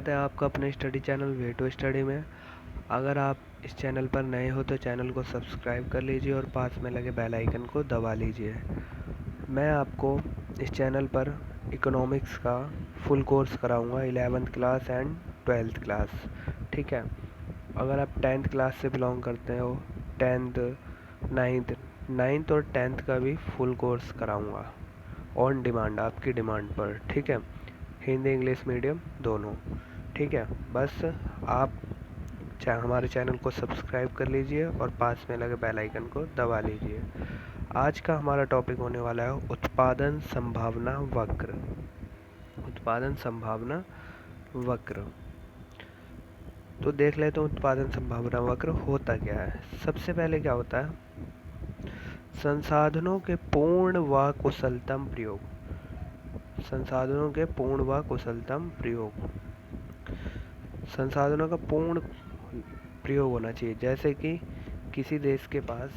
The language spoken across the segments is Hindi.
स्वागत है आपका अपने study channel way to study में। अगर आप इस चैनल पर नए हो तो चैनल को सब्सक्राइब कर लीजिए और पास में लगे बेल आइकन को दबा लीजिए। मैं आपको इस चैनल पर इकोनॉमिक्स का फुल कोर्स कराऊंगा 11th class and 12th class. ठीक है, अगर आप 10th क्लास से बिलोंग करते हो, 10th, 9th और 10th का भी फुल कोर्स कराऊंगा ऑन डिमांड, आपकी डिमांड पर। ठीक है, हिंदी इंग्लिश मीडियम दोनों। ठीक है, बस आप हमारे चैनल को सब्सक्राइब कर लीजिए और पास में लगे बेल आइकन को दबा लीजिए। आज का हमारा टॉपिक होने वाला है उत्पादन संभावना वक्र। उत्पादन संभावना वक्र, तो देख लेते हैं उत्पादन संभावना वक्र होता क्या है। सबसे पहले क्या होता है, संसाधनों के पूर्ण व कुशलतम प्रयोग। संसाधनों के पूर्ण व कुशलतम प्रयोग, संसाधनों का पूर्ण प्रयोग होना चाहिए। जैसे कि किसी देश के पास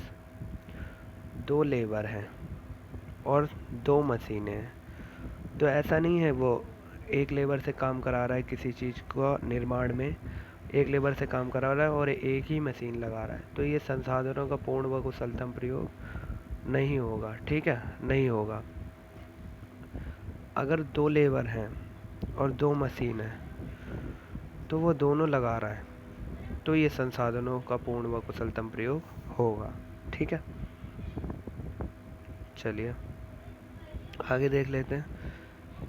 2 लेबर हैं और 2 मशीनें हैं, तो ऐसा नहीं है वो एक लेबर से काम करा रहा है किसी चीज़ को निर्माण में, एक लेबर से काम करा रहा है और एक ही मशीन लगा रहा है, तो ये संसाधनों का पूर्ण व कुशलतम प्रयोग नहीं होगा। ठीक है, नहीं होगा। अगर 2 लेबर हैं और 2 मशीन है तो वो दोनों लगा रहा है, तो ये संसाधनों का पूर्ण व कुशलतम प्रयोग होगा। ठीक है, चलिए आगे देख लेते हैं।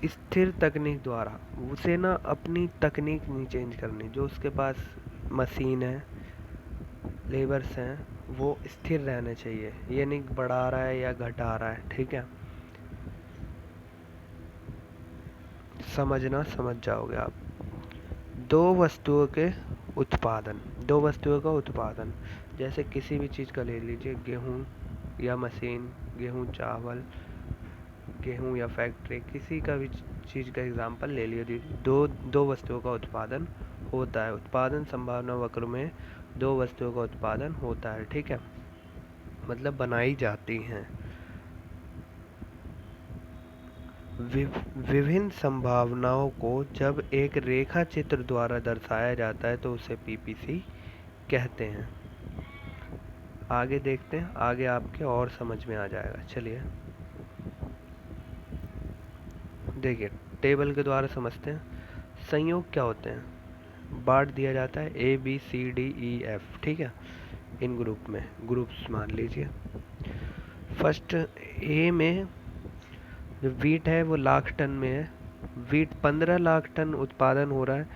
स्थिर तकनीक द्वारा, उसे ना अपनी तकनीक नहीं चेंज करनी। जो उसके पास मशीन है, लेबर्स हैं, वो स्थिर रहने चाहिए। ये नहीं बढ़ा रहा है या घटा रहा है। ठीक है, समझना समझ जाओगे आप। 2 वस्तुओं के उत्पादन, 2 वस्तुओं का उत्पादन, जैसे किसी भी चीज़ का ले लीजिए, गेहूँ या मशीन, गेहूँ चावल, गेहूँ या फैक्ट्री, किसी का भी चीज़ का एग्जांपल ले लीजिए। दो वस्तुओं का उत्पादन होता है। उत्पादन संभावना वक्र में 2 वस्तुओं का उत्पादन होता है। ठीक है, मतलब बनाई जाती हैं। विभिन्न संभावनाओं को जब एक रेखा चित्र द्वारा दर्शाया जाता है तो उसे पीपीसी कहते हैं। आगे देखते हैं, आगे आपके और समझ में आ जाएगा। चलिए देखिए, टेबल के द्वारा समझते हैं। संयोग क्या होते हैं, बांट दिया जाता है ABCDEF। ठीक है, इन ग्रुप में, ग्रुप्स मान लीजिए। फर्स्ट ए में जो वीट है वो लाख टन में है। वीट 15 लाख टन उत्पादन हो रहा है,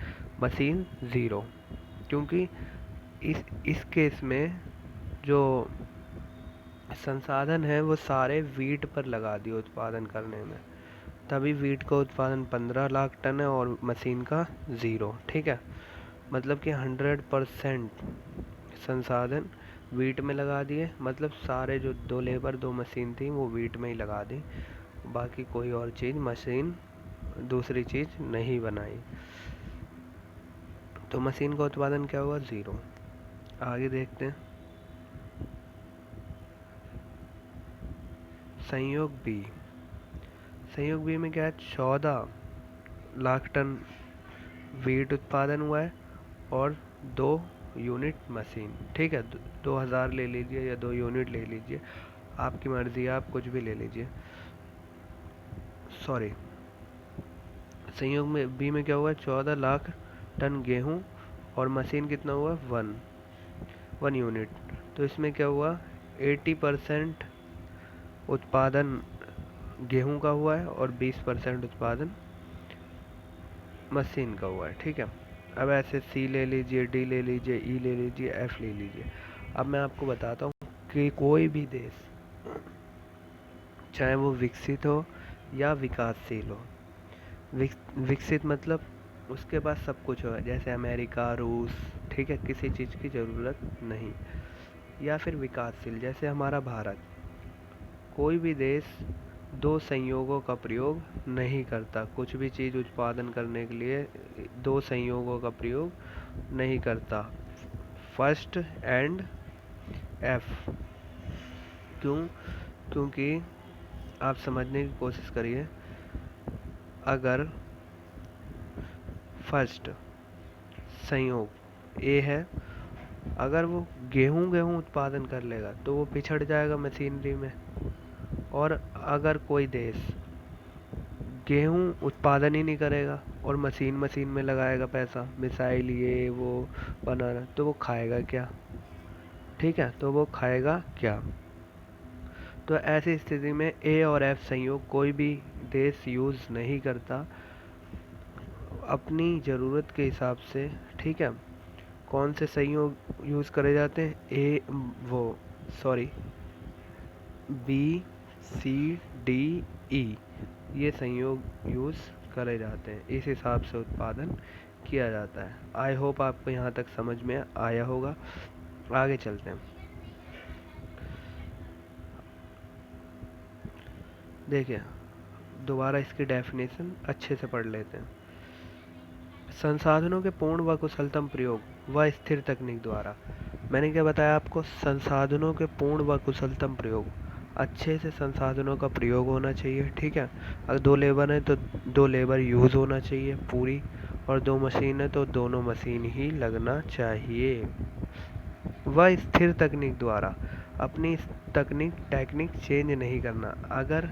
मशीन 0, क्योंकि इस केस में जो संसाधन है वो सारे वीट पर लगा दिए उत्पादन करने में, तभी वीट का उत्पादन 15 लाख टन है और मशीन का 0। ठीक है, मतलब कि 100% संसाधन वीट में लगा दिए। मतलब सारे जो 2 लेबर 2 मशीन थी वो वीट में ही लगा दी, बाकी कोई और चीज़ मशीन दूसरी चीज़ नहीं बनाई, तो मशीन का उत्पादन क्या हुआ, 0। आगे देखते हैं। संयोग बी, संयोग बी में क्या है, 14 लाख टन वीट उत्पादन हुआ है और 2 यूनिट मशीन। ठीक है, 2000 ले लीजिए या 2 यूनिट ले लीजिए, आपकी मर्जी, आप कुछ भी ले लीजिए। सॉरी, संयोग में बी में क्या हुआ, 14 लाख टन गेहूं और मशीन कितना हुआ, 1 यूनिट। तो इसमें क्या हुआ, 80% उत्पादन गेहूं का हुआ है और 20% उत्पादन मशीन का हुआ है। ठीक है, अब ऐसे सी ले लीजिए, डी ले लीजिए, ई ले लीजिए, एफ ले लीजिए। अब मैं आपको बताता हूँ कि कोई भी देश, चाहे वो विकसित हो या विकासशील हो, विकसित मतलब उसके पास सब कुछ हो, जैसे अमेरिका, रूस, ठीक है, किसी चीज़ की ज़रूरत नहीं, या फिर विकासशील जैसे हमारा भारत, कोई भी देश 2 संयोगों का प्रयोग नहीं करता। कुछ भी चीज़ उत्पादन करने के लिए 2 संयोगों का प्रयोग नहीं करता, फर्स्ट एंड एफ। क्यों, क्योंकि आप समझने की कोशिश करिए। अगर फर्स्ट संयोग ए है, अगर वो गेहूँ उत्पादन कर लेगा तो वो पिछड़ जाएगा मशीनरी में। और अगर कोई देश गेहूँ उत्पादन ही नहीं करेगा और मशीन में लगाएगा पैसा, मिसाइल ये वो बनाना, तो वो खाएगा क्या? ठीक है, तो वो खाएगा क्या? तो ऐसी स्थिति में ए और एफ संयोग कोई भी देश यूज़ नहीं करता अपनी ज़रूरत के हिसाब से। ठीक है, कौन से संयोग यूज़ करे जाते हैं? बी सी डी ई, ये संयोग यूज़ करे जाते हैं। इस हिसाब से उत्पादन किया जाता है। आई होप आपको यहाँ तक समझ में आया होगा। आगे चलते हैं। देखिए, दोबारा इसकी डेफिनेशन अच्छे से पढ़ लेते हैं। संसाधनों के पूर्ण व कुशलतम प्रयोग व स्थिर तकनीक द्वारा। मैंने क्या बताया आपको? संसाधनों के पूर्ण व कुशलतम प्रयोग, अच्छे से संसाधनों का प्रयोग होना चाहिए। ठीक है, अगर 2 लेबर हैं तो 2 लेबर यूज़ होना चाहिए पूरी, और 2 मशीन है तो दोनों मशीन ही लगना चाहिए। वह स्थिर तकनीक द्वारा, अपनी टेक्निक चेंज नहीं करना। अगर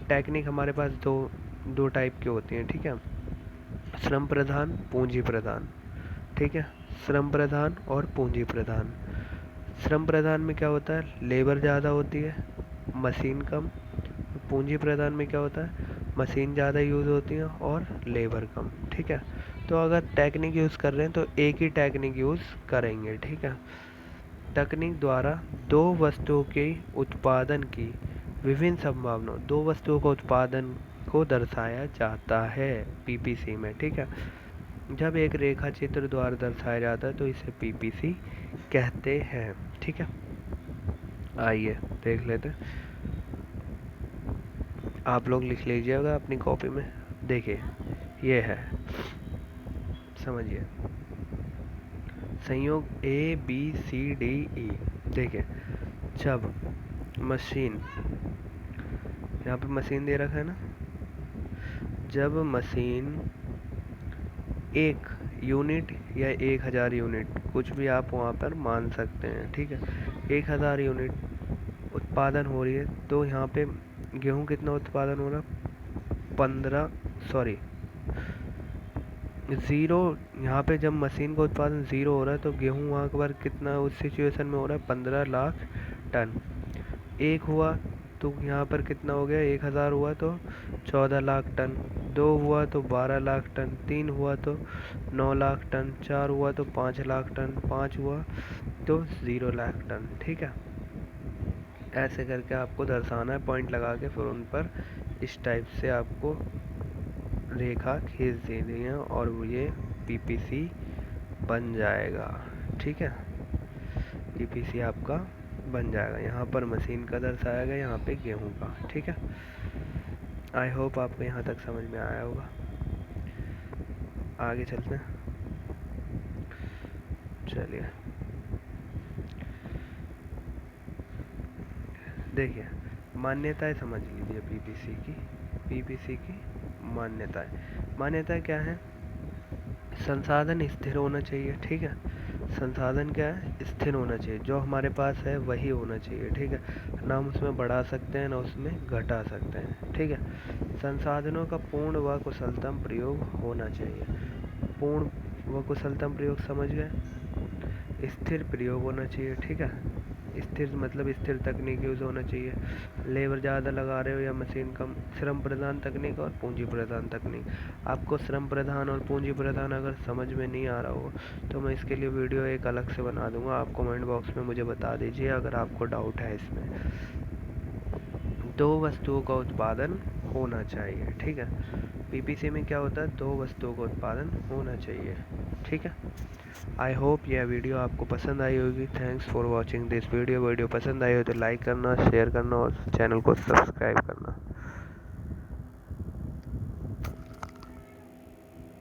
टेक्निक हमारे पास दो टाइप की होती हैं। ठीक है, श्रम प्रधान, पूंजी प्रधान। ठीक है, श्रम प्रधान और पूंजी प्रधान। श्रम प्रधान में क्या होता है? लेबर ज़्यादा होती है, मशीन कम। पूंजी प्रधान में क्या होता है? मशीन ज़्यादा यूज़ होती है और लेबर कम। ठीक है, तो अगर टेक्निक यूज़ कर रहे हैं तो एक ही टेक्निक यूज़ करेंगे। ठीक है, तकनीक द्वारा दो वस्तुओं के उत्पादन की विभिन्न संभावनाओं, 2 वस्तुओं का उत्पादन को दर्शाया जाता है पीपीसी में। ठीक है, जब एक रेखा चित्र द्वारा दर्शाया जाता है तो इसे पीपीसी कहते हैं। ठीक है, आइए देख लेते हैं। आप लोग लिख लीजिएगा अपनी कॉपी में। देखिए, ये है, समझिए। संयोग A B C D E. देखिए, जब मशीन, यहाँ पे मशीन दे रखा है ना, जब मशीन 1 यूनिट या 1000 यूनिट, कुछ भी आप वहाँ पर मान सकते हैं। ठीक है, 1000 यूनिट उत्पादन हो रही है तो यहाँ पे गेहूँ कितना उत्पादन हो रहा? 0। यहाँ पे जब मशीन का उत्पादन 0 हो रहा है तो गेहूँ वहाँ पर कितना उस सिचुएशन में हो रहा है? 15 लाख टन। 1 हुआ तो यहाँ पर कितना हो गया? 1000 हुआ तो 14 लाख टन। 2 हुआ तो 12 लाख टन। 3 हुआ तो 9 लाख टन। 4 हुआ तो 5 लाख टन। 5 हुआ तो 0 लाख टन। ठीक है, ऐसे करके आपको दर्शाना है, पॉइंट लगा के फिर उन पर इस टाइप से आपको रेखा खींच देनी है और ये पीपीसी बन जाएगा। ठीक है, पीपीसी आपका बन जाएगा। यहाँ पर मशीन का दर्शाया गया, यहाँ पे गेहूँ का। ठीक है, आई होप आपको यहाँ तक समझ में आया होगा। आगे चलते हैं, चलिए। देखिए, मान्यताएं समझ लीजिए पीपीसी की मान्यताएं क्या है? संसाधन स्थिर होना चाहिए। ठीक है, संसाधन क्या है? स्थिर होना चाहिए। जो हमारे पास है वही होना चाहिए। ठीक है, ना हम उसमें बढ़ा सकते हैं ना उसमें घटा सकते हैं। ठीक है, संसाधनों का पूर्ण व कुशलतम प्रयोग होना चाहिए। पूर्ण व कुशलतम प्रयोग समझ गए? स्थिर प्रयोग होना चाहिए। ठीक है, स्थिर मतलब स्थिर तकनीक यूज़ होना चाहिए। लेबर ज़्यादा लगा रहे हो या मशीन कम। श्रम प्रधान तकनीक और पूंजी प्रधान तकनीक। आपको श्रम प्रधान और पूंजी प्रधान अगर समझ में नहीं आ रहा हो तो मैं इसके लिए वीडियो एक अलग से बना दूंगा। आप कमेंट बॉक्स में मुझे बता दीजिए अगर आपको डाउट है इसमें। 2 वस्तुओं का उत्पादन होना चाहिए। ठीक है, पीपीसी में क्या होता है? 2 वस्तुओं का उत्पादन होना चाहिए। ठीक है, आई होप यह वीडियो आपको पसंद आई होगी। Thanks for watching this video पसंद आई हो तो लाइक करना, शेयर करना और चैनल को सब्सक्राइब करना।